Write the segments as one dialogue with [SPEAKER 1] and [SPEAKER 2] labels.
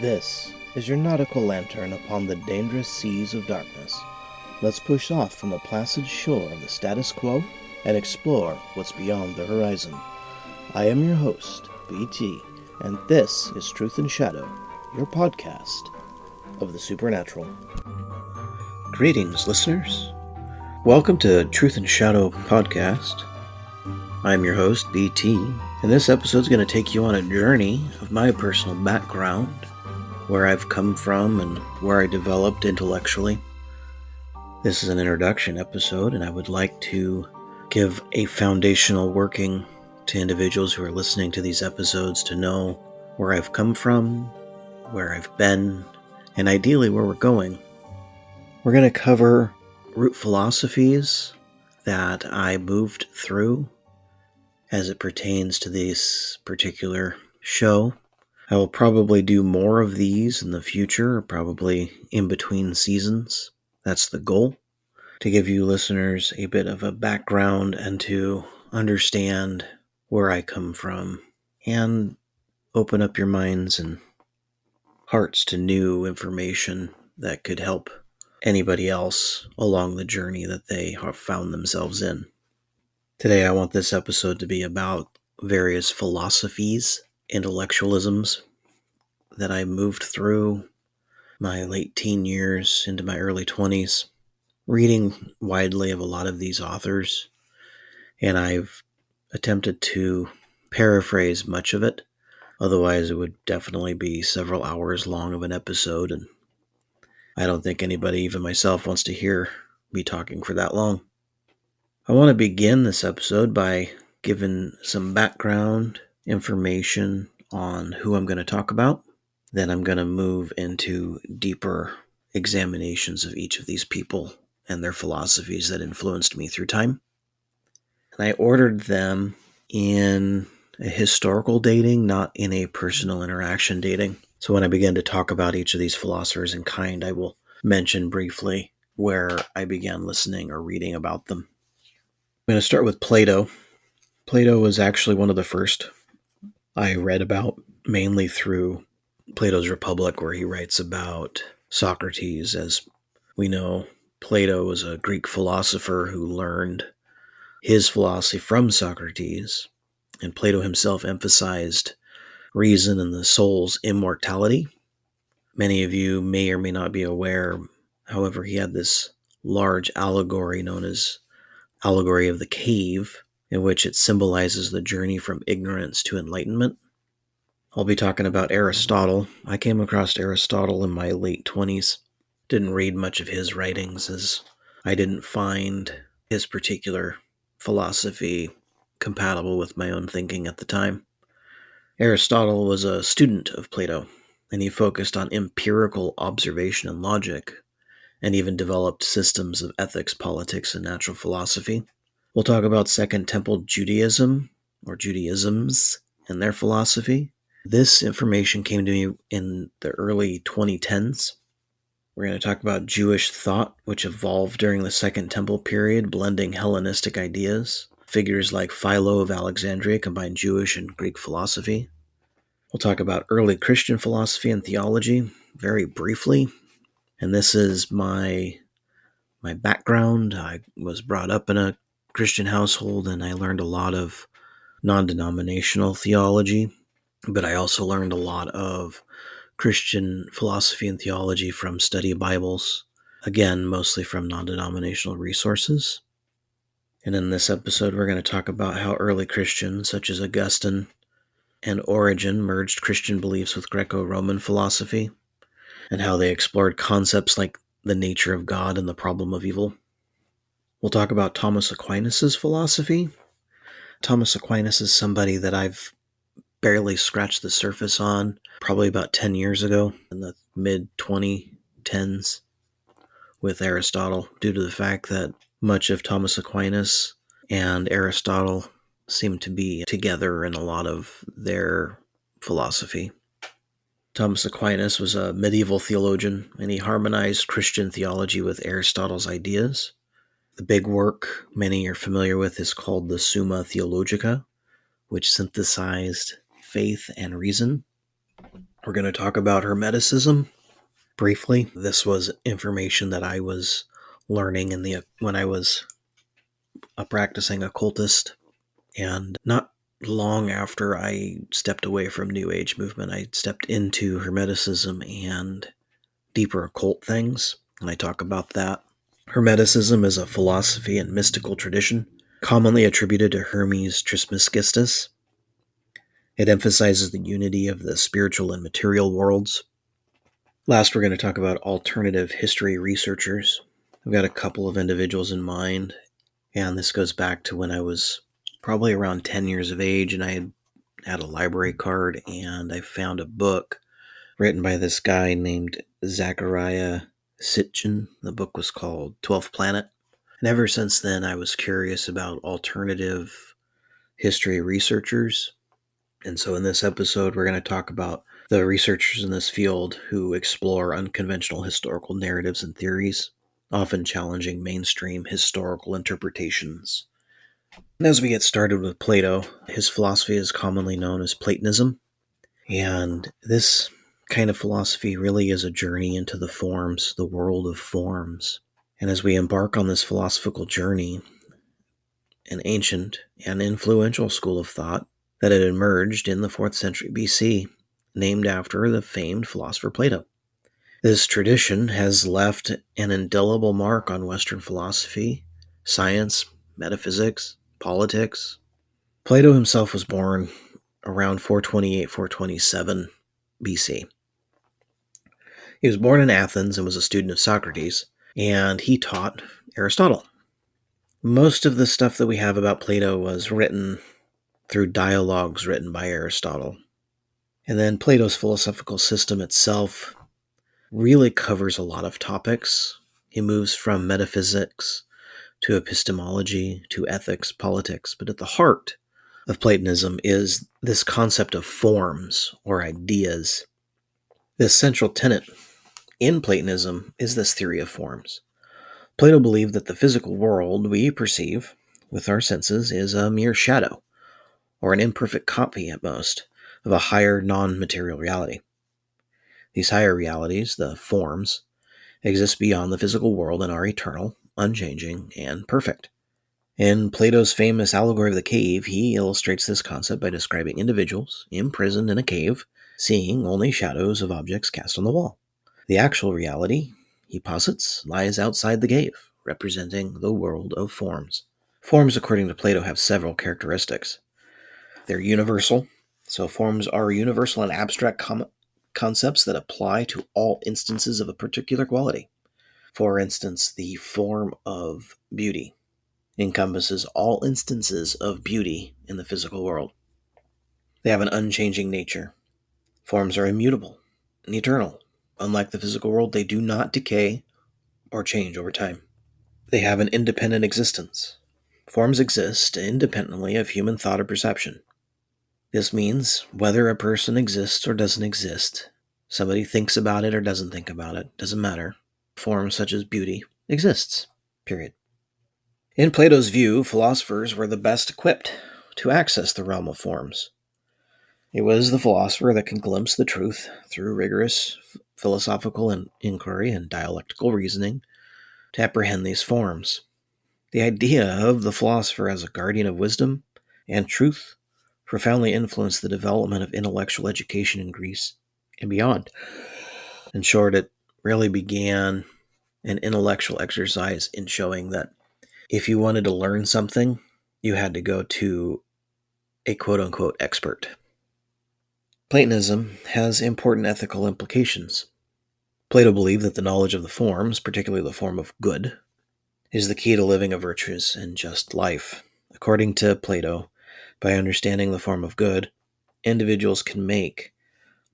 [SPEAKER 1] This is your nautical lantern upon the dangerous seas of darkness. Let's push off from the placid shore of the status quo and explore what's beyond the horizon. I am your host, BT, and this is Truth and Shadow, your podcast of the supernatural. Greetings, listeners. Welcome to Truth and Shadow podcast. I'm your host, BT, and this episode is going to take you on a journey of my personal background, where I've come from and where I developed intellectually. This is an introduction episode, and I would like to give a foundational working to individuals who are listening to these episodes to know where I've come from, where I've been, and ideally where we're going. We're going to cover root philosophies that I moved through as it pertains to this particular show. I will probably do more of these in the future, probably in between seasons. That's the goal, to give you listeners a bit of a background and to understand where I come from and open up your minds and hearts to new information that could help anybody else along the journey that they have found themselves in. Today I want this episode to be about various philosophies, intellectualisms that I moved through my late teen years into my early 20s, reading widely of a lot of these authors, and I've attempted to paraphrase much of it. Otherwise, it would definitely be several hours long of an episode, and I don't think anybody, even myself, wants to hear me talking for that long. I want to begin this episode by giving some background information on who I'm going to talk about. Then I'm going to move into deeper examinations of each of these people and their philosophies that influenced me through time. And I ordered them in a historical dating, not in a personal interaction dating. So when I begin to talk about each of these philosophers in kind, I will mention briefly where I began listening or reading about them. I'm going to start with Plato. Plato was actually one of the first I read about, mainly through Plato's Republic, where he writes about Socrates. As we know, Plato was a Greek philosopher who learned his philosophy from Socrates, and Plato himself emphasized reason and the soul's immortality. Many of you may or may not be aware, however, he had this large allegory known as Allegory of the Cave, in which it symbolizes the journey from ignorance to enlightenment. I'll be talking about Aristotle. I came across Aristotle in my late 20s. Didn't read much of his writings as I didn't find his particular philosophy compatible with my own thinking at the time. Aristotle was a student of Plato, and he focused on empirical observation and logic, and even developed systems of ethics, politics, and natural philosophy. We'll talk about Second Temple Judaism, or Judaisms, and their philosophy. This information came to me in the early 2010s. We're going to talk about Jewish thought, which evolved during the Second Temple period, blending Hellenistic ideas. Figures like Philo of Alexandria combined Jewish and Greek philosophy. We'll talk about early Christian philosophy and theology, very briefly. And this is my background. I was brought up in a Christian household, and I learned a lot of non-denominational theology, but I also learned a lot of Christian philosophy and theology from study Bibles, again, mostly from non-denominational resources. And in this episode, we're going to talk about how early Christians, such as Augustine and Origen, merged Christian beliefs with Greco-Roman philosophy, and how they explored concepts like the nature of God and the problem of evil. We'll talk about Thomas Aquinas' philosophy. Thomas Aquinas is somebody that I've barely scratched the surface on, probably about 10 years ago, in the mid-2010s, with Aristotle, due to the fact that much of Thomas Aquinas and Aristotle seem to be together in a lot of their philosophy. Thomas Aquinas was a medieval theologian, and he harmonized Christian theology with Aristotle's ideas. The big work many are familiar with is called the Summa Theologica, which synthesized faith and reason. We're going to talk about Hermeticism briefly. This was information that I was learning when I was a practicing occultist, and not long after I stepped away from New Age movement, I stepped into Hermeticism and deeper occult things, and I talk about that. Hermeticism is a philosophy and mystical tradition commonly attributed to Hermes Trismegistus. It emphasizes the unity of the spiritual and material worlds. Last, we're going to talk about alternative history researchers. I've got a couple of individuals in mind, and this goes back to when I was probably around 10 years of age, and I had a library card, and I found a book written by this guy named Zachariah Sitchin. The book was called 12th Planet. And ever since then, I was curious about alternative history researchers. And so in this episode, we're going to talk about the researchers in this field who explore unconventional historical narratives and theories, often challenging mainstream historical interpretations. And as we get started with Plato, his philosophy is commonly known as Platonism. And this kind of philosophy really is a journey into the forms, the world of forms. And as we embark on this philosophical journey, an ancient and influential school of thought that had emerged in the 4th century BC, named after the famed philosopher Plato. This tradition has left an indelible mark on Western philosophy, science, metaphysics, politics. Plato himself was born around 428-427 BC. He was born in Athens and was a student of Socrates, and he taught Aristotle. Most of the stuff that we have about Plato was written through dialogues written by Aristotle. And then Plato's philosophical system itself really covers a lot of topics. He moves from metaphysics to epistemology to ethics, politics, but at the heart of Platonism is this concept of forms or ideas. This central tenet in Platonism is this theory of forms. Plato believed that the physical world we perceive with our senses is a mere shadow, or an imperfect copy at most, of a higher non-material reality. These higher realities, the forms, exist beyond the physical world and are eternal, unchanging, and perfect. In Plato's famous allegory of the cave, he illustrates this concept by describing individuals imprisoned in a cave, seeing only shadows of objects cast on the wall. The actual reality, he posits, lies outside the cave, representing the world of forms. Forms, according to Plato, have several characteristics. They're universal, so forms are universal and abstract concepts that apply to all instances of a particular quality. For instance, the form of beauty encompasses all instances of beauty in the physical world. They have an unchanging nature. Forms are immutable and eternal. Unlike the physical world, they do not decay or change over time. They have an independent existence. Forms exist independently of human thought or perception. This means whether a person exists or doesn't exist, somebody thinks about it or doesn't think about it, doesn't matter. Forms such as beauty exists, period. In Plato's view, philosophers were the best equipped to access the realm of forms. It was the philosopher that can glimpse the truth through rigorous philosophical inquiry and dialectical reasoning to apprehend these forms. The idea of the philosopher as a guardian of wisdom and truth profoundly influenced the development of intellectual education in Greece and beyond. In short, it really began an intellectual exercise in showing that if you wanted to learn something, you had to go to a quote-unquote expert. Platonism has important ethical implications. Plato believed that the knowledge of the forms, particularly the form of good, is the key to living a virtuous and just life. According to Plato, by understanding the form of good, individuals can make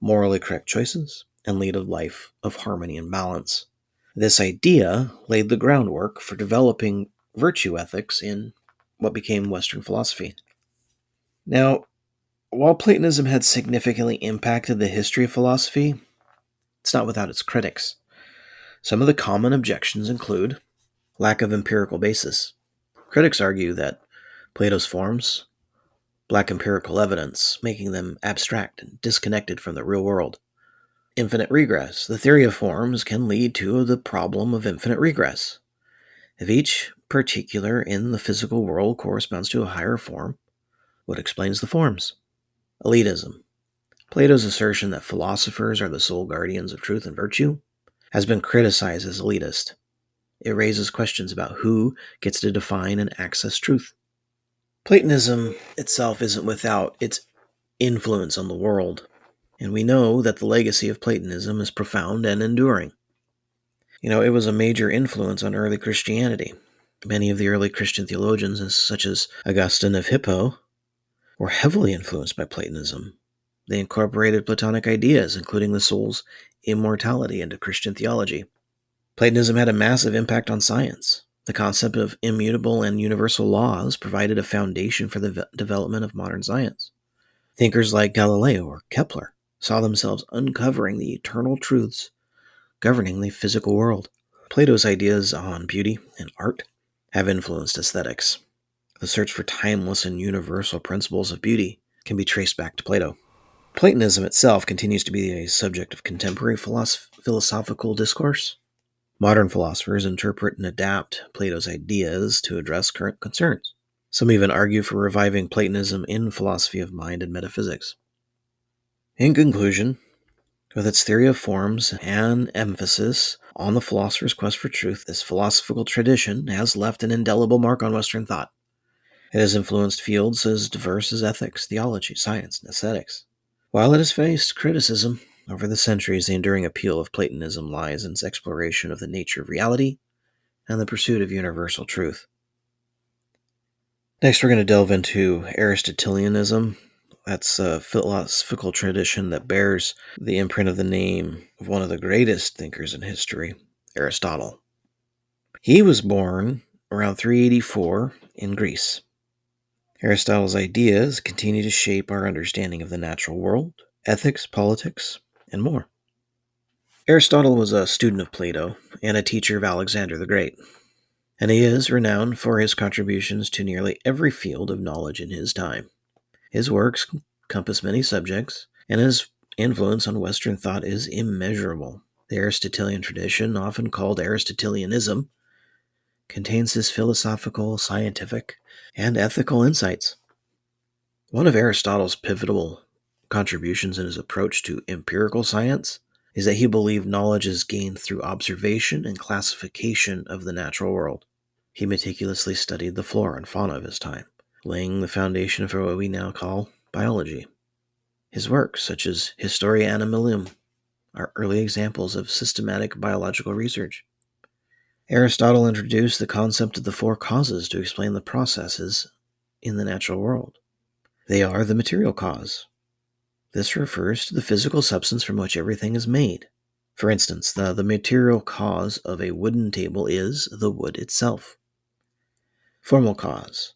[SPEAKER 1] morally correct choices and lead a life of harmony and balance. This idea laid the groundwork for developing virtue ethics in what became Western philosophy. Now, while Platonism had significantly impacted the history of philosophy, it's not without its critics. Some of the common objections include lack of empirical basis. Critics argue that Plato's forms lack empirical evidence, making them abstract and disconnected from the real world. Infinite regress. The theory of forms can lead to the problem of infinite regress. If each particular in the physical world corresponds to a higher form, what explains the forms? Elitism. Plato's assertion that philosophers are the sole guardians of truth and virtue has been criticized as elitist. It raises questions about who gets to define and access truth. Platonism itself isn't without its influence on the world, and we know that the legacy of Platonism is profound and enduring. It was a major influence on early Christianity. Many of the early Christian theologians, such as Augustine of Hippo, were heavily influenced by Platonism. They incorporated Platonic ideas, including the soul's immortality, into Christian theology. Platonism had a massive impact on science. The concept of immutable and universal laws provided a foundation for the development of modern science. Thinkers like Galileo or Kepler saw themselves uncovering the eternal truths governing the physical world. Plato's ideas on beauty and art have influenced aesthetics. The search for timeless and universal principles of beauty can be traced back to Plato. Platonism itself continues to be a subject of contemporary philosophical discourse. Modern philosophers interpret and adapt Plato's ideas to address current concerns. Some even argue for reviving Platonism in philosophy of mind and metaphysics. In conclusion, with its theory of forms and emphasis on the philosopher's quest for truth, this philosophical tradition has left an indelible mark on Western thought. It has influenced fields as diverse as ethics, theology, science, and aesthetics. While it has faced criticism over the centuries, the enduring appeal of Platonism lies in its exploration of the nature of reality and the pursuit of universal truth. Next, we're going to delve into Aristotelianism. That's a philosophical tradition that bears the imprint of the name of one of the greatest thinkers in history, Aristotle. He was born around 384 in Greece. Aristotle's ideas continue to shape our understanding of the natural world, ethics, politics, and more. Aristotle was a student of Plato and a teacher of Alexander the Great, and he is renowned for his contributions to nearly every field of knowledge in his time. His works encompass many subjects, and his influence on Western thought is immeasurable. The Aristotelian tradition, often called Aristotelianism, contains his philosophical, scientific, and ethical insights. One of Aristotle's pivotal contributions in his approach to empirical science is that he believed knowledge is gained through observation and classification of the natural world. He meticulously studied the flora and fauna of his time, laying the foundation for what we now call biology. His works, such as Historia Animalium, are early examples of systematic biological research. Aristotle introduced the concept of the four causes to explain the processes in the natural world. They are the material cause. This refers to the physical substance from which everything is made. For instance, the material cause of a wooden table is the wood itself. Formal cause.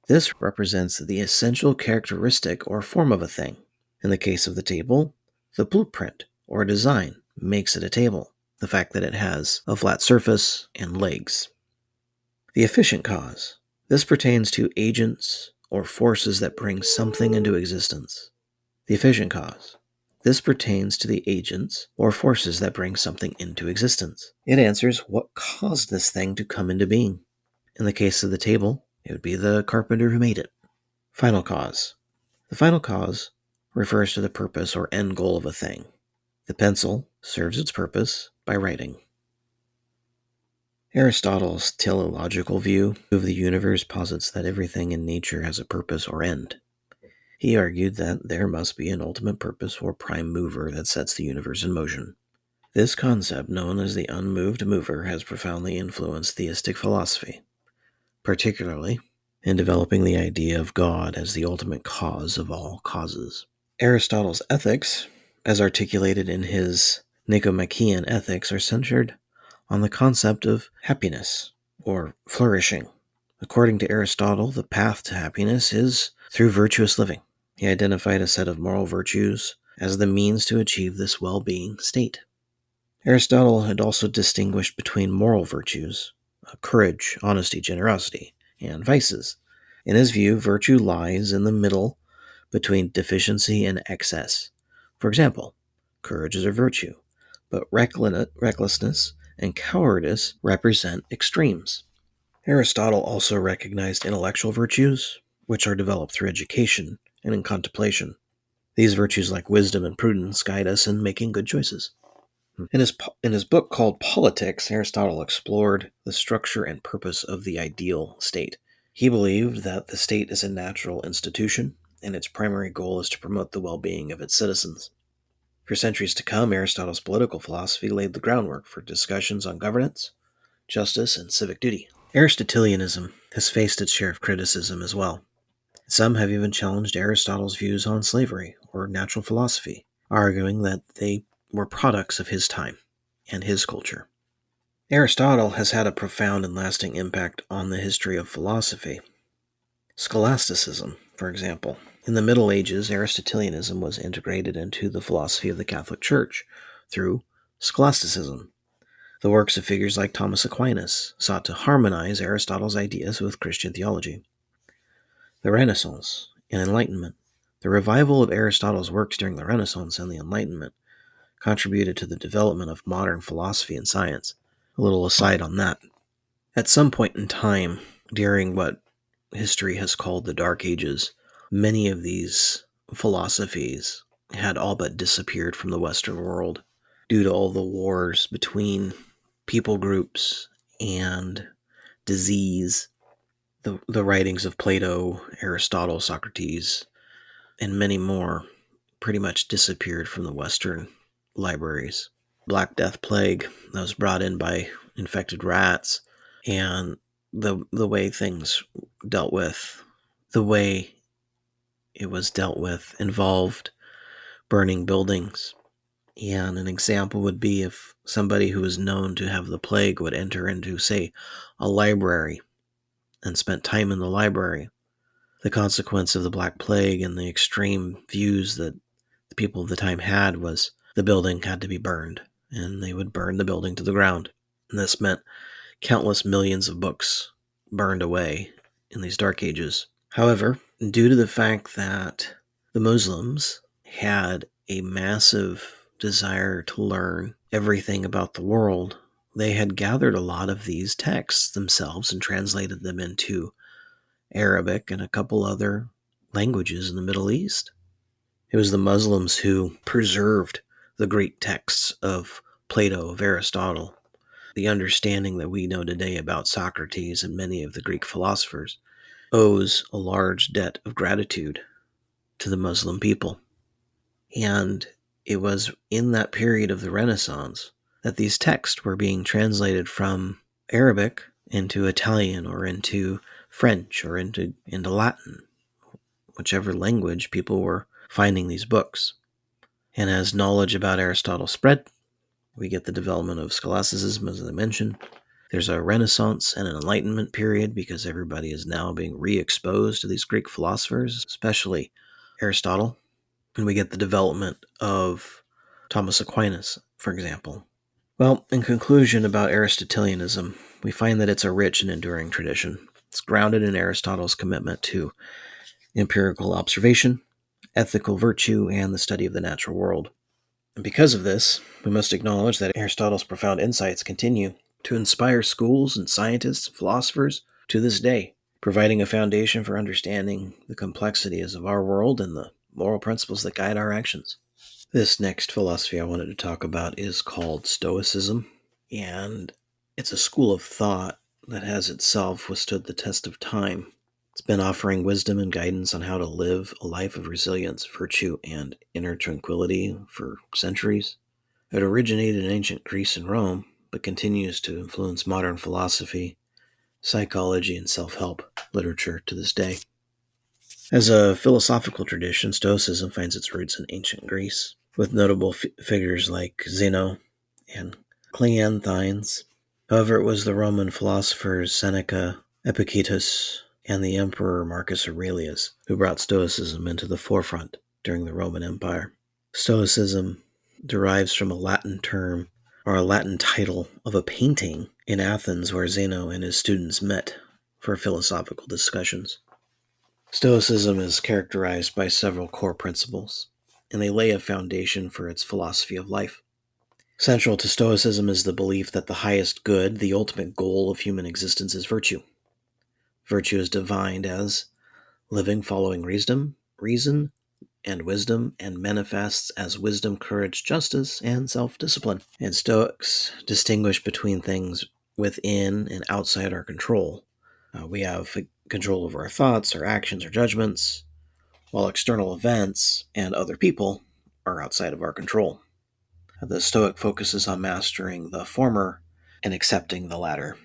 [SPEAKER 1] This represents the essential characteristic or form of a thing. In the case of the table, the blueprint or design makes it a table, the fact that it has a flat surface and legs. The efficient cause. This pertains to agents or forces that bring something into existence. The efficient cause. This pertains to the agents or forces that bring something into existence. It answers what caused this thing to come into being. In the case of the table, it would be the carpenter who made it. Final cause. The final cause refers to the purpose or end goal of a thing. The pencil serves its purpose by writing. Aristotle's teleological view of the universe posits that everything in nature has a purpose or end. He argued that there must be an ultimate purpose or prime mover that sets the universe in motion. This concept, known as the unmoved mover, has profoundly influenced theistic philosophy, particularly in developing the idea of God as the ultimate cause of all causes. Aristotle's ethics, as articulated in his Nicomachean Ethics, are centered on the concept of happiness, or flourishing. According to Aristotle, the path to happiness is through virtuous living. He identified a set of moral virtues as the means to achieve this well-being state. Aristotle had also distinguished between moral virtues, courage, honesty, generosity, and vices. In his view, virtue lies in the middle between deficiency and excess. For example, Courage is a virtue, but recklessness and cowardice represent extremes. Aristotle also recognized intellectual virtues, which are developed through education and in contemplation. These virtues, like wisdom and prudence, guide us in making good choices. In his book called Politics, Aristotle explored the structure and purpose of the ideal state. He believed that the state is a natural institution, and its primary goal is to promote the well-being of its citizens. For centuries to come, Aristotle's political philosophy laid the groundwork for discussions on governance, justice, and civic duty. Aristotelianism has faced its share of criticism as well. Some have even challenged Aristotle's views on slavery or natural philosophy, arguing that they were products of his time and his culture. Aristotle has had a profound and lasting impact on the history of philosophy. Scholasticism, for example. In the Middle Ages, Aristotelianism was integrated into the philosophy of the Catholic Church through scholasticism. The works of figures like Thomas Aquinas sought to harmonize Aristotle's ideas with Christian theology. The Renaissance and Enlightenment. The revival of Aristotle's works during the Renaissance and the Enlightenment contributed to the development of modern philosophy and science. A little aside on that. At some point in time, during what history has called the Dark Ages, many of these philosophies had all but disappeared from the Western world due to all the wars between people groups and disease. The writings of Plato, Aristotle, Socrates, and many more pretty much disappeared from the Western libraries. Black Death plague that was brought in by infected rats, and the way things dealt with, the way it was dealt with involved burning buildings. And an example would be if somebody who was known to have the plague would enter into, say, a library and spent time in the library. The consequence of the Black Plague and the extreme views that the people of the time had was the building had to be burned, and they would burn the building to the ground. And this meant countless millions of books burned away in these dark ages. However, due to the fact that the Muslims had a massive desire to learn everything about the world, they had gathered a lot of these texts themselves and translated them into Arabic and a couple other languages in the Middle East. It was the Muslims who preserved the great texts of Plato, of Aristotle. The understanding that we know today about Socrates and many of the Greek philosophers owes a large debt of gratitude to the Muslim people. And it was in that period of the Renaissance that these texts were being translated from Arabic into Italian or into French or into Latin, whichever language people were finding these books. And as knowledge about Aristotle spread, we get the development of scholasticism, as I mentioned. There's a Renaissance and an Enlightenment period because everybody is now being re-exposed to these Greek philosophers, especially Aristotle. And we get the development of Thomas Aquinas, for example. Well, in conclusion about Aristotelianism, we find that it's a rich and enduring tradition. It's grounded in Aristotle's commitment to empirical observation, ethical virtue, and the study of the natural world. And because of this, we must acknowledge that Aristotle's profound insights continue to inspire schools and scientists and philosophers to this day, providing a foundation for understanding the complexities of our world and the moral principles that guide our actions. This next philosophy I wanted to talk about is called Stoicism, and it's a school of thought that has itself withstood the test of time. It's been offering wisdom and guidance on how to live a life of resilience, virtue, and inner tranquility for centuries. It originated in ancient Greece and Rome, but continues to influence modern philosophy, psychology, and self-help literature to this day. As a philosophical tradition, Stoicism finds its roots in ancient Greece, with notable figures like Zeno and Cleanthes. However, it was the Roman philosophers Seneca, Epictetus, and the Emperor Marcus Aurelius who brought Stoicism into the forefront during the Roman Empire. Stoicism derives from a Latin term or a Latin title of a painting in Athens where Zeno and his students met for philosophical discussions. Stoicism is characterized by several core principles. and they lay a foundation for its philosophy of life. Central to Stoicism is the belief that the highest good, the ultimate goal of human existence, is virtue. Virtue is defined as living following reason, and wisdom, and manifests as wisdom, courage, justice, and self-discipline. And Stoics distinguish between things within and outside our control. We have control over our thoughts, our actions, our judgments, while external events and other people are outside of our control. The Stoic focuses on mastering the former and accepting the latter.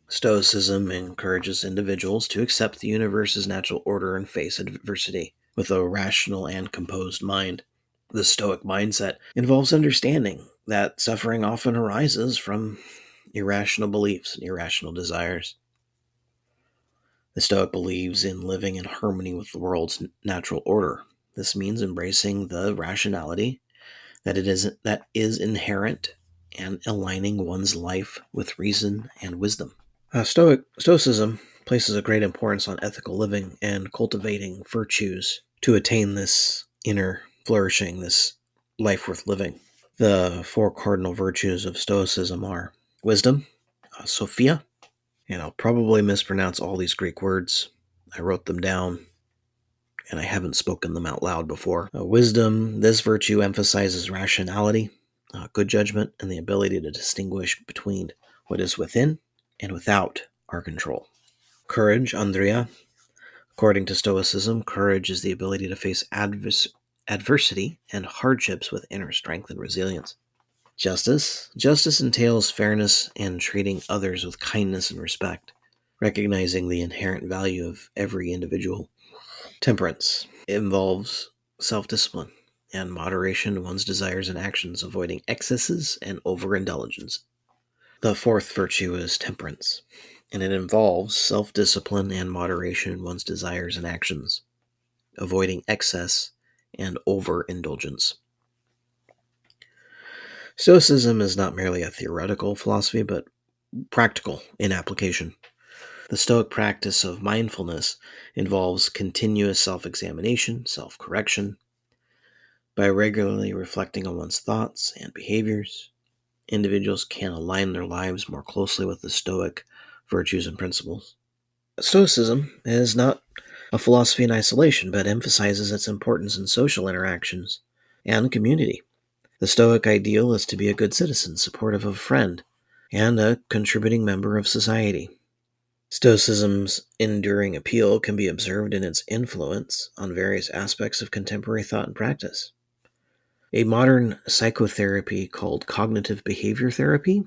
[SPEAKER 1] Stoicism encourages individuals to accept the universe's natural order and face adversity with a rational and composed mind. The Stoic mindset involves understanding that suffering often arises from irrational beliefs and irrational desires. The Stoic believes in living in harmony with the world's natural order. This means embracing the rationality that is inherent and aligning one's life with reason and wisdom. Stoicism places a great importance on ethical living and cultivating virtues to attain this inner flourishing, this life worth living. The four cardinal virtues of Stoicism are wisdom, Sophia, and I'll probably mispronounce all these Greek words. I wrote them down, and I haven't spoken them out loud before. Wisdom, this virtue emphasizes rationality, good judgment, and the ability to distinguish between what is within and without our control. Courage, Andrea. According to Stoicism, courage is the ability to face adversity and hardships with inner strength and resilience. Justice. Justice entails fairness and treating others with kindness and respect, recognizing the inherent value of every individual. Temperance. It involves self-discipline and moderation in one's desires and actions, avoiding excesses and overindulgence. The fourth virtue is temperance, and it involves self-discipline and moderation in one's desires and actions, avoiding excess and overindulgence. Stoicism is not merely a theoretical philosophy, but practical in application. The Stoic practice of mindfulness involves continuous self-examination, self-correction. By regularly reflecting on one's thoughts and behaviors, individuals can align their lives more closely with the Stoic virtues and principles. Stoicism is not a philosophy in isolation, but emphasizes its importance in social interactions and community. The Stoic ideal is to be a good citizen, supportive of a friend, and a contributing member of society. Stoicism's enduring appeal can be observed in its influence on various aspects of contemporary thought and practice. A modern psychotherapy called cognitive behavior therapy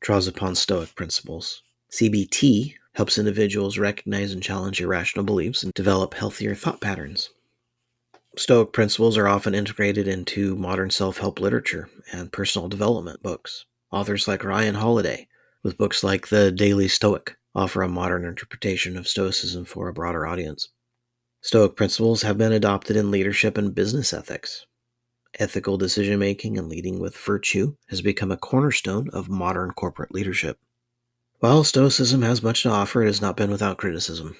[SPEAKER 1] draws upon Stoic principles. CBT helps individuals recognize and challenge irrational beliefs and develop healthier thought patterns. Stoic principles are often integrated into modern self-help literature and personal development books. Authors like Ryan Holiday, with books like The Daily Stoic, offer a modern interpretation of Stoicism for a broader audience. Stoic principles have been adopted in leadership and business ethics. Ethical decision-making and leading with virtue has become a cornerstone of modern corporate leadership. While Stoicism has much to offer, it has not been without criticism.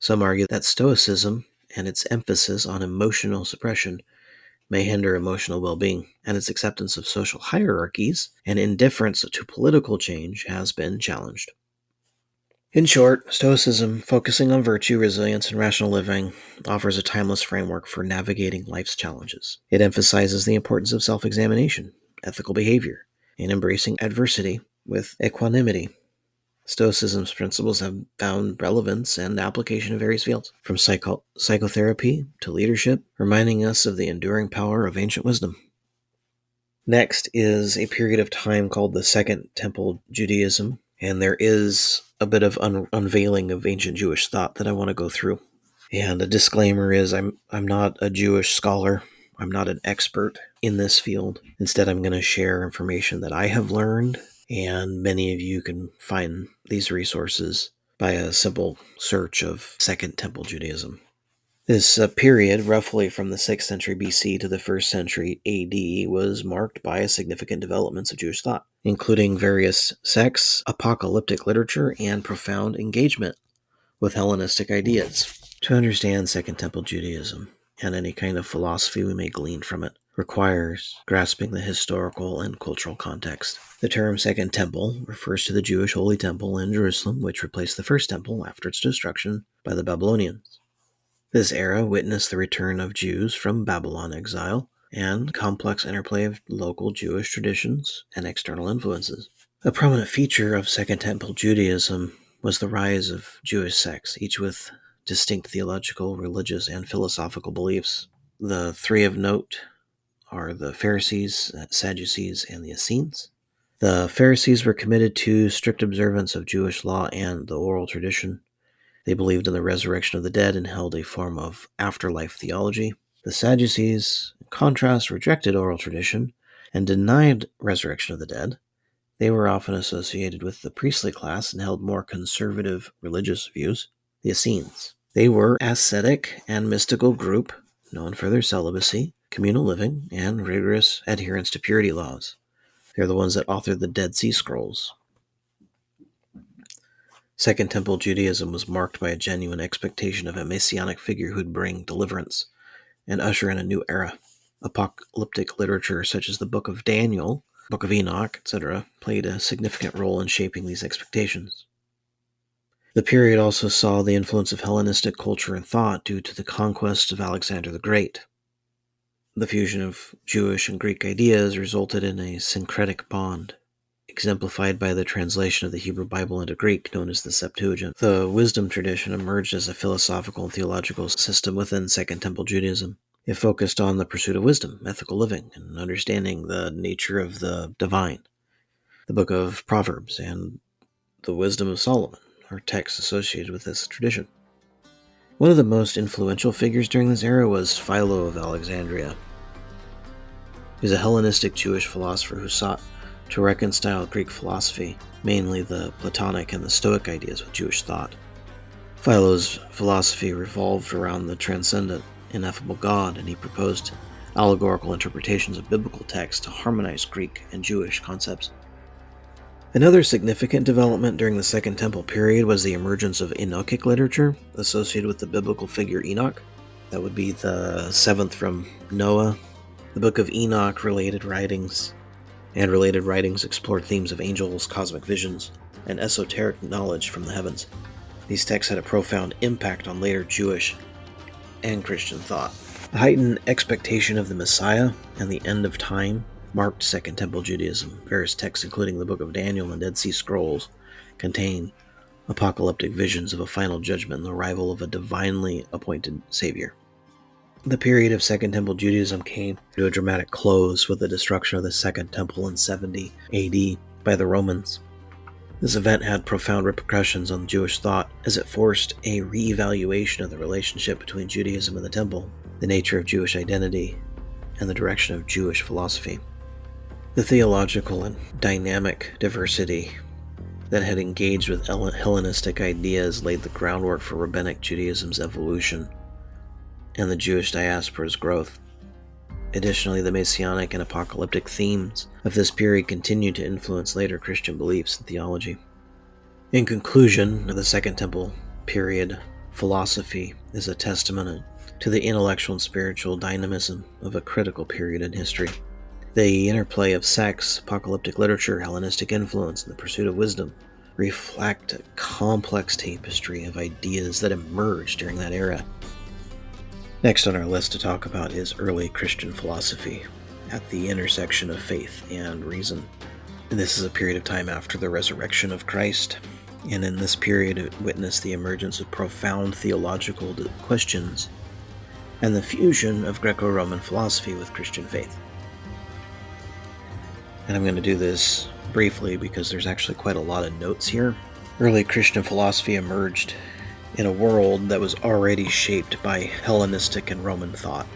[SPEAKER 1] Some argue that Stoicism and its emphasis on emotional suppression may hinder emotional well-being, and its acceptance of social hierarchies and indifference to political change has been challenged. In short, Stoicism, focusing on virtue, resilience, and rational living, offers a timeless framework for navigating life's challenges. It emphasizes the importance of self-examination, ethical behavior, and embracing adversity with equanimity. Stoicism's principles have found relevance and application in various fields, from psychotherapy to leadership, reminding us of the enduring power of ancient wisdom. Next is a period of time called the Second Temple Judaism, and there is a bit of unveiling of ancient Jewish thought that I want to go through. And a disclaimer is I'm not a Jewish scholar. I'm not an expert in this field. Instead, I'm going to share information that I have learned, and many of you can find these resources by a simple search of Second Temple Judaism. This period, roughly from the 6th century BC to the 1st century AD, was marked by significant developments of Jewish thought, including various sects, apocalyptic literature, and profound engagement with Hellenistic ideas. To understand Second Temple Judaism, and any kind of philosophy we may glean from it requires grasping the historical and cultural context. The term Second Temple refers to the Jewish Holy Temple in Jerusalem, which replaced the First Temple after its destruction by the Babylonians. This era witnessed the return of Jews from Babylon exile and complex interplay of local Jewish traditions and external influences. A prominent feature of Second Temple Judaism was the rise of Jewish sects, each with distinct theological, religious, and philosophical beliefs. The three of note are the Pharisees, Sadducees, and the Essenes. The Pharisees were committed to strict observance of Jewish law and the oral tradition. They believed in the resurrection of the dead and held a form of afterlife theology. The Sadducees, in contrast, rejected oral tradition and denied resurrection of the dead. They were often associated with the priestly class and held more conservative religious views. The Essenes. They were an ascetic and mystical group known for their celibacy, communal living, and rigorous adherence to purity laws. They're the ones that authored the Dead Sea Scrolls. Second Temple Judaism was marked by a genuine expectation of a messianic figure who'd bring deliverance and usher in a new era. Apocalyptic literature such as the Book of Daniel, Book of Enoch, etc., played a significant role in shaping these expectations. The period also saw the influence of Hellenistic culture and thought due to the conquest of Alexander the Great. The fusion of Jewish and Greek ideas resulted in a syncretic bond, exemplified by the translation of the Hebrew Bible into Greek, known as the Septuagint. The wisdom tradition emerged as a philosophical and theological system within Second Temple Judaism. It focused on the pursuit of wisdom, ethical living, and understanding the nature of the divine. The Book of Proverbs and the Wisdom of Solomon are texts associated with this tradition. One of the most influential figures during this era was Philo of Alexandria. He was a Hellenistic Jewish philosopher who sought to reconcile Greek philosophy, mainly the Platonic and the Stoic ideas, with Jewish thought. Philo's philosophy revolved around the transcendent, ineffable God, and he proposed allegorical interpretations of biblical texts to harmonize Greek and Jewish concepts. Another significant development during the Second Temple period was the emergence of Enochic literature associated with the biblical figure Enoch. That would be the seventh from Noah. The Book of Enoch related writings explored themes of angels, cosmic visions, and esoteric knowledge from the heavens. These texts had a profound impact on later Jewish and Christian thought. The heightened expectation of the Messiah and the end of time marked Second Temple Judaism. Various texts, including the Book of Daniel and Dead Sea Scrolls, contain apocalyptic visions of a final judgment and the arrival of a divinely appointed Savior. The period of Second Temple Judaism came to a dramatic close with the destruction of the Second Temple in 70 AD by the Romans. This event had profound repercussions on Jewish thought as it forced a re-evaluation of the relationship between Judaism and the Temple, the nature of Jewish identity, and the direction of Jewish philosophy. The theological and dynamic diversity that had engaged with Hellenistic ideas laid the groundwork for Rabbinic Judaism's evolution and the Jewish diaspora's growth. Additionally, the Messianic and apocalyptic themes of this period continued to influence later Christian beliefs and theology. In conclusion, the Second Temple period philosophy is a testament to the intellectual and spiritual dynamism of a critical period in history. The interplay of sects, apocalyptic literature, Hellenistic influence, and the pursuit of wisdom reflect a complex tapestry of ideas that emerged during that era. Next on our list to talk about is early Christian philosophy at the intersection of faith and reason. And this is a period of time after the resurrection of Christ, and in this period it witnessed the emergence of profound theological questions and the fusion of Greco-Roman philosophy with Christian faith. And I'm going to do this briefly because there's actually quite a lot of notes here. Early Christian philosophy emerged in a world that was already shaped by Hellenistic and Roman thought.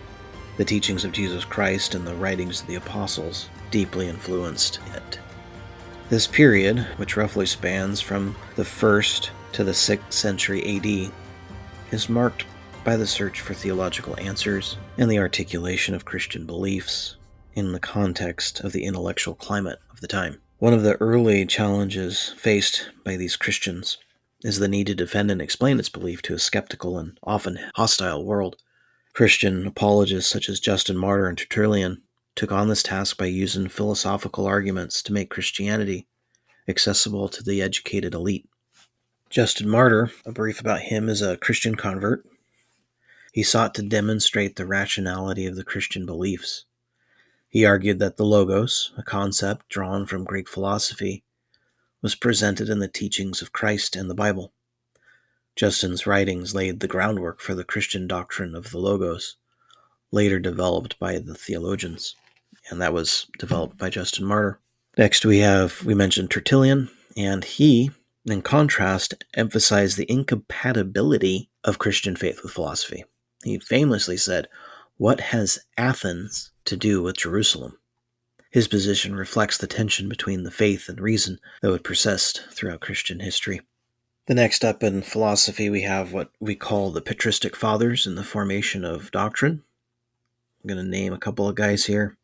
[SPEAKER 1] The teachings of Jesus Christ and the writings of the apostles deeply influenced it. This period, which roughly spans from the 1st to the 6th century AD, is marked by the search for theological answers and the articulation of Christian beliefs in the context of the intellectual climate of the time. One of the early challenges faced by these Christians is the need to defend and explain its belief to a skeptical and often hostile world. Christian apologists such as Justin Martyr and Tertullian took on this task by using philosophical arguments to make Christianity accessible to the educated elite. Justin Martyr, a brief about him, is a Christian convert. He sought to demonstrate the rationality of the Christian beliefs. He argued that the Logos, a concept drawn from Greek philosophy, was presented in the teachings of Christ and the Bible. Justin's writings laid the groundwork for the Christian doctrine of the Logos, later developed by the theologians, and that was developed by Justin Martyr. Next we mentioned Tertullian, and he, in contrast, emphasized the incompatibility of Christian faith with philosophy. He famously said, "What has Athens to do with Jerusalem?" His position reflects the tension between the faith and reason that would persist throughout Christian history. The next up in philosophy, we have what we call the patristic fathers in the formation of doctrine. I'm going to name a couple of guys here.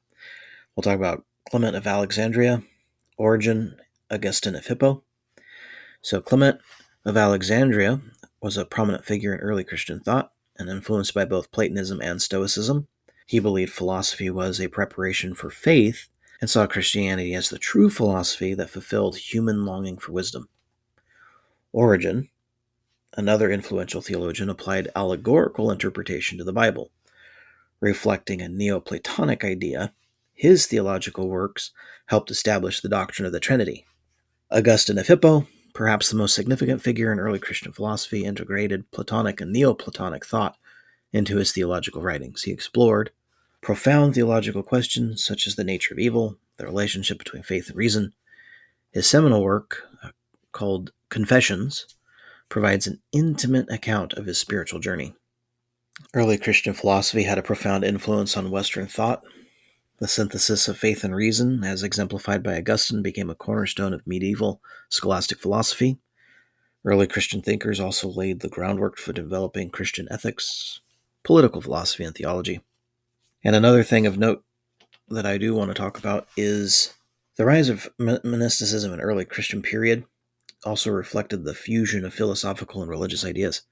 [SPEAKER 1] We'll talk about Clement of Alexandria, Origen, Augustine of Hippo. So Clement of Alexandria was a prominent figure in early Christian thought and influenced by both Platonism and Stoicism. He believed philosophy was a preparation for faith and saw Christianity as the true philosophy that fulfilled human longing for wisdom. Origen, another influential theologian, applied allegorical interpretation to the Bible. Reflecting a Neoplatonic idea, his theological works helped establish the doctrine of the Trinity. Augustine of Hippo, perhaps the most significant figure in early Christian philosophy, integrated Platonic and Neoplatonic thought into his theological writings. He explored profound theological questions such as the nature of evil, the relationship between faith and reason. His seminal work, called Confessions, provides an intimate account of his spiritual journey. Early Christian philosophy had a profound influence on Western thought. The synthesis of faith and reason, as exemplified by Augustine, became a cornerstone of medieval scholastic philosophy. Early Christian thinkers also laid the groundwork for developing Christian ethics, political philosophy, and theology. And another thing of note that I do want to talk about is the rise of monasticism in early Christian period also reflected the fusion of philosophical and religious ideas.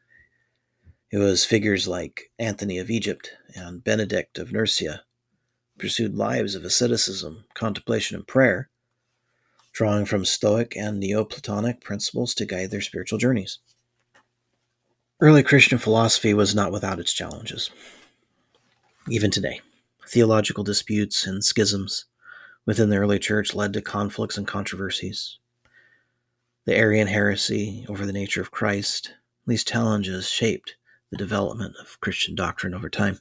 [SPEAKER 1] It was figures like Anthony of Egypt and Benedict of Nursia pursued lives of asceticism, contemplation, and prayer, drawing from Stoic and Neoplatonic principles to guide their spiritual journeys. Early Christian philosophy was not without its challenges. Even today, theological disputes and schisms within the early church led to conflicts and controversies. The Arian heresy over the nature of Christ, these challenges shaped the development of Christian doctrine over time.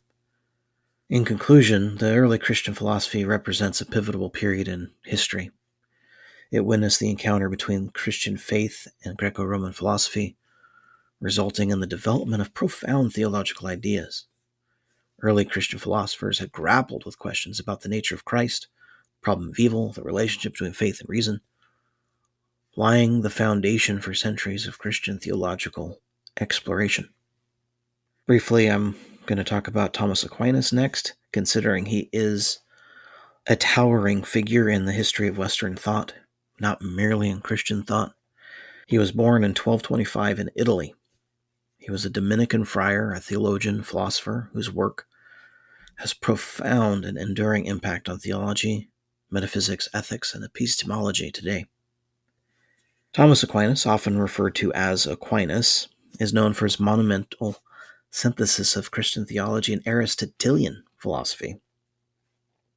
[SPEAKER 1] In conclusion, the early Christian philosophy represents a pivotal period in history. It witnessed the encounter between Christian faith and Greco-Roman philosophy, resulting in the development of profound theological ideas. Early Christian philosophers had grappled with questions about the nature of Christ, problem of evil, the relationship between faith and reason, laying the foundation for centuries of Christian theological exploration. Briefly, I'm going to talk about Thomas Aquinas next, considering he is a towering figure in the history of Western thought, not merely in Christian thought. He was born in 1225 in Italy. He was a Dominican friar, a theologian, philosopher, whose work has profound and enduring impact on theology, metaphysics, ethics, and epistemology today. Thomas Aquinas, often referred to as Aquinas, is known for his monumental synthesis of Christian theology and Aristotelian philosophy.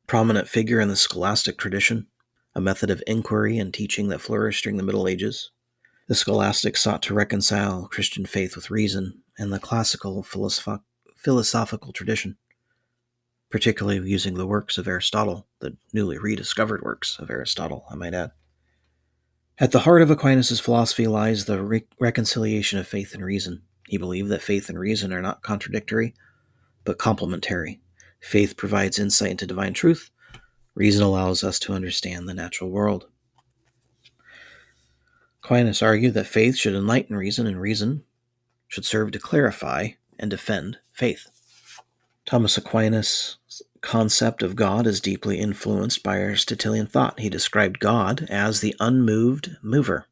[SPEAKER 1] Prominent figure in the scholastic tradition, a method of inquiry and teaching that flourished during the Middle Ages. The scholastics sought to reconcile Christian faith with reason and the classical philosophical tradition, particularly using the works of Aristotle, the newly rediscovered works of Aristotle, I might add. At the heart of Aquinas' philosophy lies the reconciliation of faith and reason. He believed that faith and reason are not contradictory, but complementary. Faith provides insight into divine truth. Reason allows us to understand the natural world. Aquinas argued that faith should enlighten reason, and reason should serve to clarify and defend faith. Thomas Aquinas' concept of God is deeply influenced by Aristotelian thought. He described God as the unmoved mover,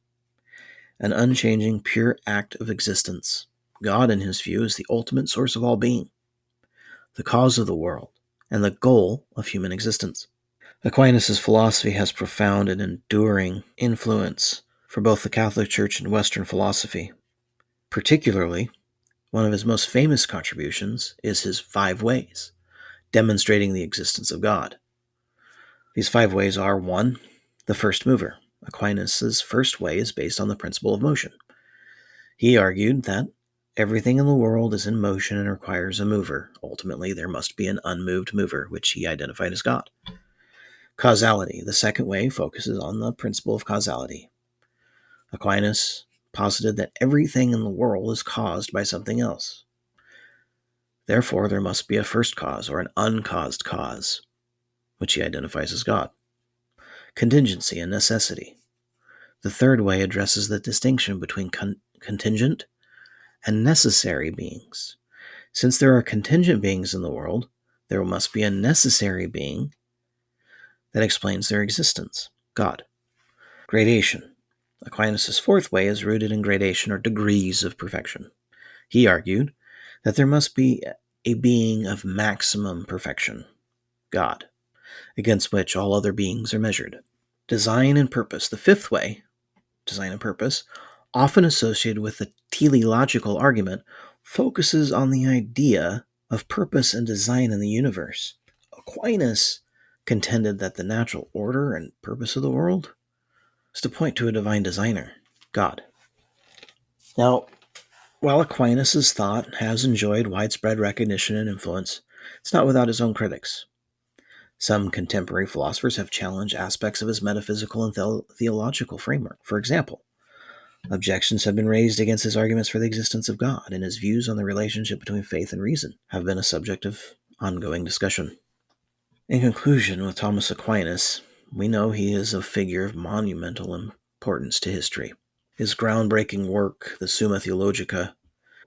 [SPEAKER 1] an unchanging, pure act of existence. God, in his view, is the ultimate source of all being. the cause of the world, and the goal of human existence. Aquinas' philosophy has profound and enduring influence for both the Catholic Church and Western philosophy. Particularly, one of his most famous contributions is his 5 ways, demonstrating the existence of God. These 5 ways are: 1. The first mover. Aquinas' first way is based on the principle of motion. He argued that everything in the world is in motion and requires a mover. Ultimately, there must be an unmoved mover, which he identified as God. Causality. The second way focuses on the principle of causality. Aquinas posited that everything in the world is caused by something else. Therefore, there must be a first cause or an uncaused cause, which he identifies as God. Contingency and necessity. The third way addresses the distinction between contingent and necessary beings. Since there are contingent beings in the world, there must be a necessary being that explains their existence, God. Gradation. Aquinas' fourth way is rooted in gradation or degrees of perfection. He argued that there must be a being of maximum perfection, God, against which all other beings are measured. Design and purpose. The fifth way, design and purpose, often associated with the teleological argument, focuses on the idea of purpose and design in the universe. Aquinas contended that the natural order and purpose of the world is to point to a divine designer, God. Now, while Aquinas' thought has enjoyed widespread recognition and influence, it's not without his own critics. Some contemporary philosophers have challenged aspects of his metaphysical and theological framework. For example, objections have been raised against his arguments for the existence of God, and his views on the relationship between faith and reason have been a subject of ongoing discussion. In conclusion, with Thomas Aquinas, we know he is a figure of monumental importance to history. His groundbreaking work, the Summa Theologica,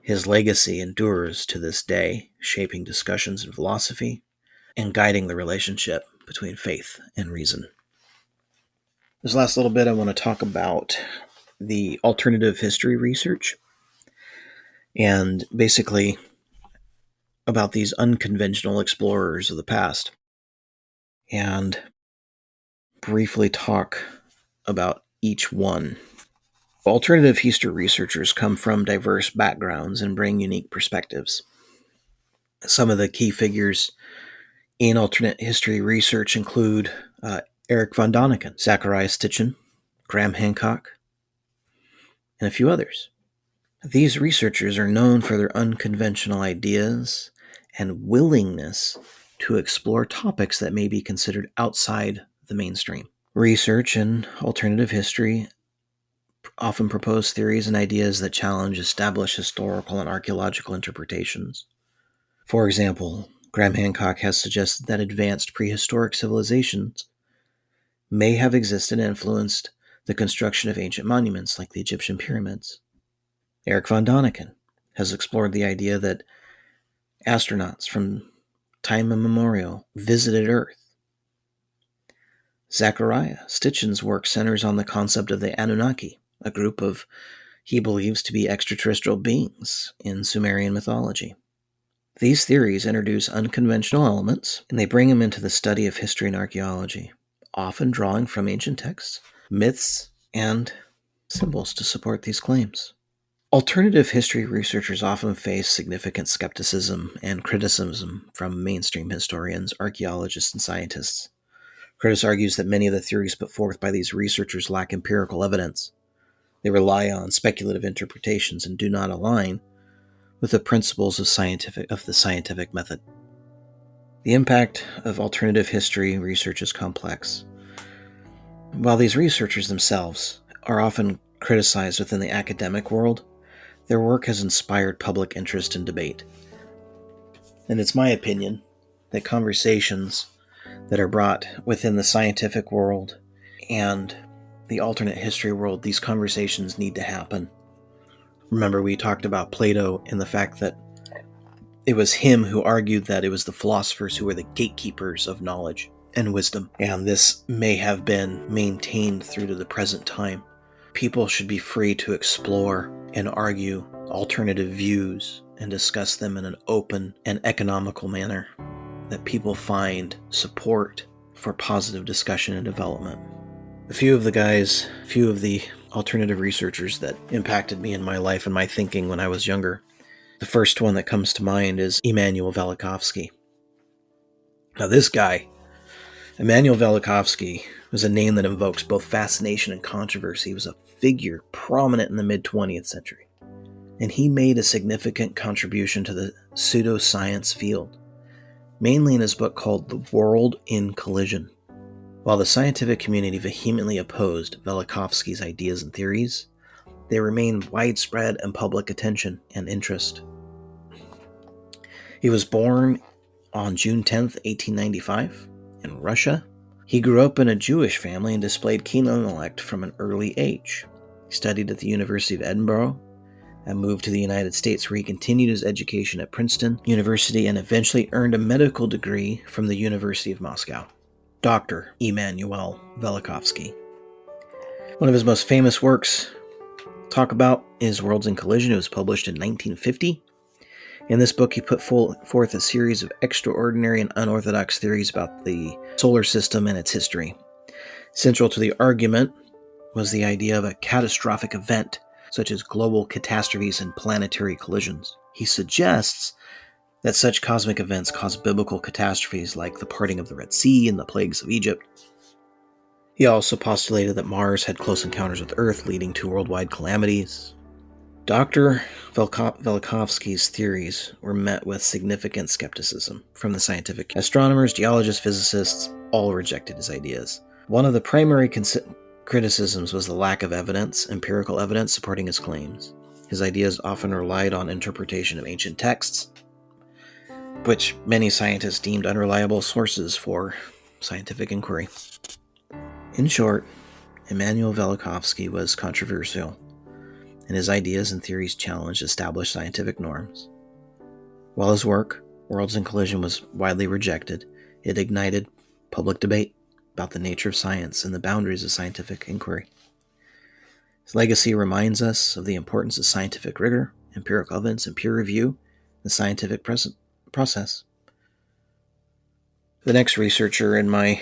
[SPEAKER 1] his legacy endures to this day, shaping discussions in philosophy and guiding the relationship between faith and reason. This last little bit, I want to talk about the alternative history research and basically about these unconventional explorers of the past, and briefly talk about each one. Alternative history researchers come from diverse backgrounds and bring unique perspectives. Some of the key figures in alternate history research include Erich von Däniken, Zacharias Sitchin, Graham Hancock, and a few others. These researchers are known for their unconventional ideas and willingness to explore topics that may be considered outside the mainstream. Research in alternative history often propose theories and ideas that challenge established historical and archaeological interpretations. For example, Graham Hancock has suggested that advanced prehistoric civilizations may have existed and influenced the construction of ancient monuments like the Egyptian pyramids. Erich von Däniken has explored the idea that astronauts from time immemorial visited Earth. Zachariah Sitchin's work centers on the concept of the Anunnaki, a group of he believes to be extraterrestrial beings in Sumerian mythology. These theories introduce unconventional elements, and they bring them into the study of history and archaeology, often drawing from ancient texts, myths, and symbols to support these claims. Alternative history researchers often face significant skepticism and criticism from mainstream historians, archaeologists, and scientists. Curtis argues that many of the theories put forth by these researchers lack empirical evidence. They rely on speculative interpretations and do not align with the principles of the scientific method. The impact of alternative history research is complex. While these researchers themselves are often criticized within the academic world, their work has inspired public interest and debate. And it's my opinion that conversations that are brought within the scientific world and the alternate history world, these conversations need to happen. Remember, we talked about Plato and the fact that it was him who argued that it was the philosophers who were the gatekeepers of knowledge and wisdom. And this may have been maintained through to the present time. People should be free to explore and argue alternative views and discuss them in an open and economical manner that people find support for positive discussion and development. A few of the alternative researchers that impacted me in my life and my thinking when I was younger. The first one that comes to mind is Immanuel Velikovsky. Now this guy, Immanuel Velikovsky, was a name that invokes both fascination and controversy. He was a figure prominent in the mid-20th century, and he made a significant contribution to the pseudoscience field, mainly in his book called The World in Collision. While the scientific community vehemently opposed Velikovsky's ideas and theories, they remained widespread in public attention and interest. He was born on June 10, 1895, in Russia. He grew up in a Jewish family and displayed keen intellect from an early age. He studied at the University of Edinburgh and moved to the United States, where he continued his education at Princeton University and eventually earned a medical degree from the University of Moscow. Dr. Immanuel Velikovsky. One of his most famous works to talk about is Worlds in Collision. It was published in 1950. In this book, he put forth a series of extraordinary and unorthodox theories about the solar system and its history. Central to the argument was the idea of a catastrophic event, such as global catastrophes and planetary collisions. He suggests that such cosmic events cause biblical catastrophes like the parting of the Red Sea and the plagues of Egypt. He also postulated that Mars had close encounters with Earth, leading to worldwide calamities. Dr. Velikovsky's theories were met with significant skepticism from the scientific astronomers, geologists, physicists, all rejected his ideas. One of the primary criticisms was the lack of evidence, empirical evidence supporting his claims. His ideas often relied on interpretation of ancient texts, which many scientists deemed unreliable sources for scientific inquiry. In short, Immanuel Velikovsky was controversial, and his ideas and theories challenged established scientific norms. While his work, Worlds in Collision, was widely rejected, it ignited public debate about the nature of science and the boundaries of scientific inquiry. His legacy reminds us of the importance of scientific rigor, empirical evidence, and peer review in the scientific process. The next researcher in my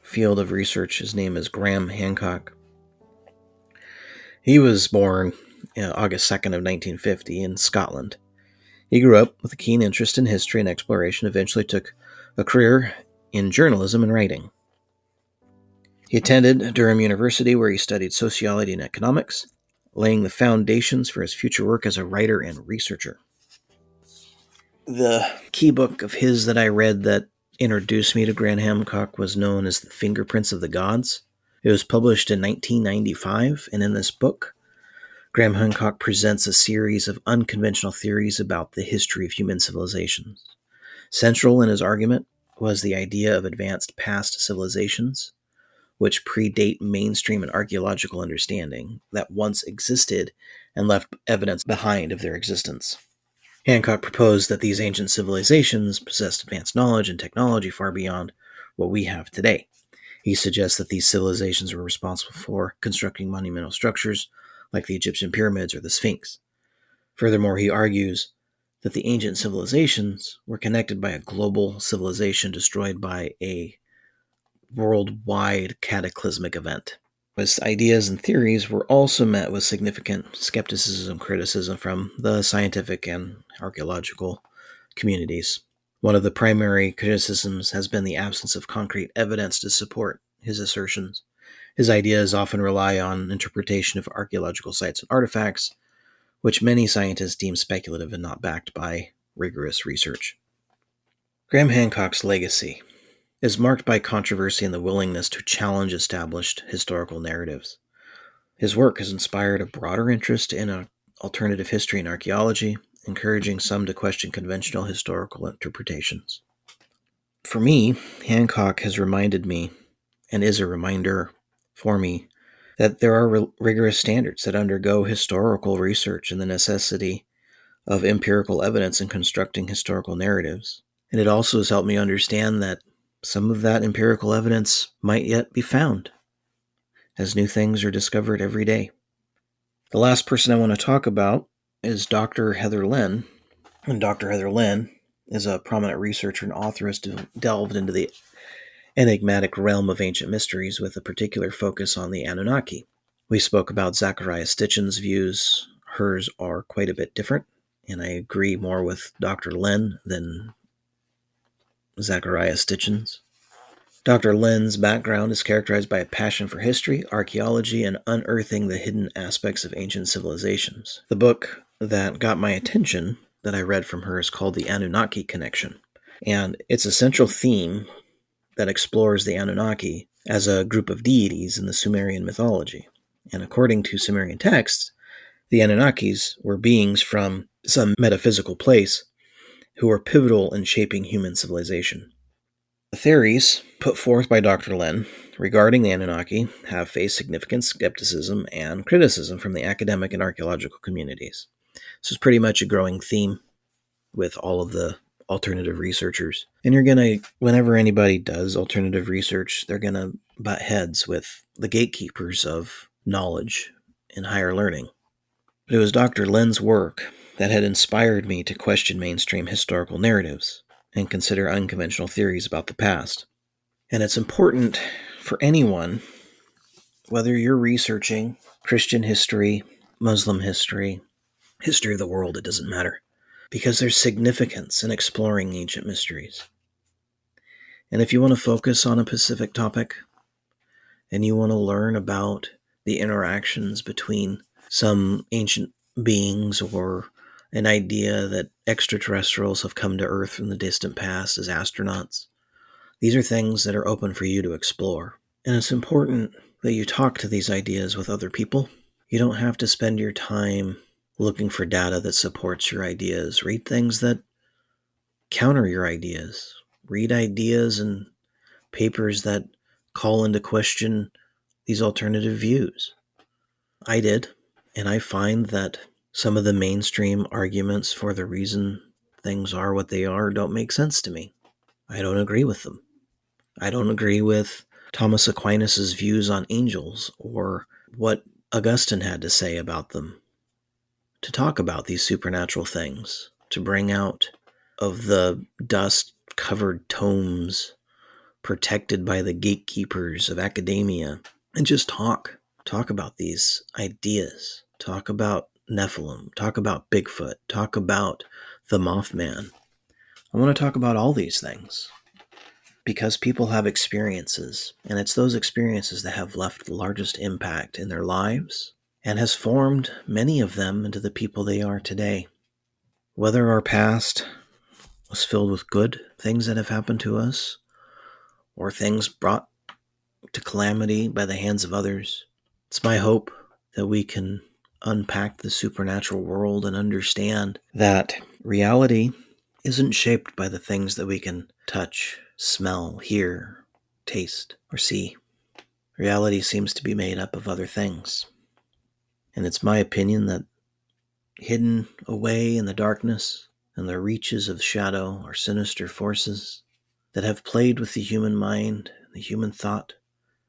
[SPEAKER 1] field of research, his name is Graham Hancock. He was born August 2nd of 1950 in Scotland. He grew up with a keen interest in history and exploration, eventually took a career in journalism and writing. He attended Durham University, where he studied sociology and economics, laying the foundations for his future work as a writer and researcher. The key book of his that I read that introduced me to Graham Hancock was known as The Fingerprints of the Gods. It was published in 1995, and in this book, Graham Hancock presents a series of unconventional theories about the history of human civilizations. Central in his argument was the idea of advanced past civilizations, which predate mainstream and archaeological understanding, that once existed and left evidence behind of their existence. Hancock proposed that these ancient civilizations possessed advanced knowledge and technology far beyond what we have today. He suggests that these civilizations were responsible for constructing monumental structures like the Egyptian pyramids or the Sphinx. Furthermore, he argues that the ancient civilizations were connected by a global civilization destroyed by a worldwide cataclysmic event. His ideas and theories were also met with significant skepticism and criticism from the scientific and archaeological communities. One of the primary criticisms has been the absence of concrete evidence to support his assertions. His ideas often rely on interpretation of archaeological sites and artifacts, which many scientists deem speculative and not backed by rigorous research. Graham Hancock's legacy is marked by controversy and the willingness to challenge established historical narratives. His work has inspired a broader interest in alternative history and archaeology, encouraging some to question conventional historical interpretations. For me, Hancock has reminded me, and is a reminder for me, that there are rigorous standards that undergo historical research and the necessity of empirical evidence in constructing historical narratives. And it also has helped me understand that some of that empirical evidence might yet be found, as new things are discovered every day. The last person I want to talk about is Dr. Heather Lynn. And Dr. Heather Lynn is a prominent researcher and author who has delved into the enigmatic realm of ancient mysteries with a particular focus on the Anunnaki. We spoke about Zecharia Sitchin's views. Hers are quite a bit different, and I agree more with Dr. Lynn than Zecharia Sitchin's. Dr. Lynn's background is characterized by a passion for history, archaeology, and unearthing the hidden aspects of ancient civilizations. The book that got my attention that I read from her is called The Anunnaki Connection, and it's a central theme that explores the Anunnaki as a group of deities in the Sumerian mythology. And according to Sumerian texts, the Anunnakis were beings from some metaphysical place who were pivotal in shaping human civilization. The theories put forth by Dr. Lynn regarding the Anunnaki have faced significant skepticism and criticism from the academic and archaeological communities. This is pretty much a growing theme with all of the alternative researchers. And whenever anybody does alternative research, they're going to butt heads with the gatekeepers of knowledge and higher learning. But it was Dr. Lynn's work that had inspired me to question mainstream historical narratives and consider unconventional theories about the past. And it's important for anyone, whether you're researching Christian history, Muslim history, history of the world, it doesn't matter, because there's significance in exploring ancient mysteries. And if you want to focus on a specific topic, and you want to learn about the interactions between some ancient beings or an idea that extraterrestrials have come to Earth from the distant past as astronauts, these are things that are open for you to explore. And it's important that you talk to these ideas with other people. You don't have to spend your time looking for data that supports your ideas. Read things that counter your ideas. Read ideas and papers that call into question these alternative views. I did, and I find that some of the mainstream arguments for the reason things are what they are don't make sense to me. I don't agree with them. I don't agree with Thomas Aquinas' views on angels or what Augustine had to say about them. To talk about these supernatural things, to bring out of the dust-covered tomes protected by the gatekeepers of academia, and just talk about these ideas, talk about Nephilim, talk about Bigfoot, talk about the Mothman. I want to talk about all these things because people have experiences, and it's those experiences that have left the largest impact in their lives and has formed many of them into the people they are today. Whether our past was filled with good things that have happened to us or things brought to calamity by the hands of others, it's my hope that we can unpack the supernatural world and understand that reality isn't shaped by the things that we can touch, smell, hear, taste, or see. Reality seems to be made up of other things. And it's my opinion that hidden away in the darkness and the reaches of shadow are sinister forces that have played with the human mind, the human thought,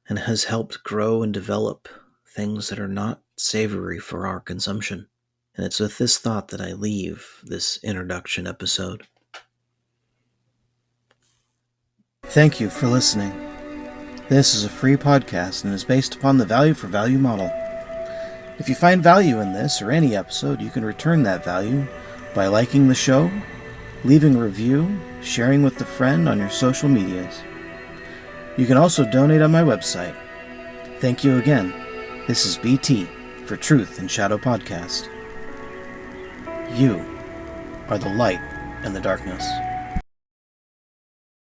[SPEAKER 1] and has helped grow and develop things that are not savory for our consumption. And it's with this thought that I leave this introduction episode. Thank you for listening. This is a free podcast and is based upon the value for value model. If you find value in this or any episode, you can return that value by liking the show, leaving a review, sharing with a friend on your social medias. You can also donate on my website. Thank you again. This is BT for Truth and Shadow Podcast. You are the light in the darkness.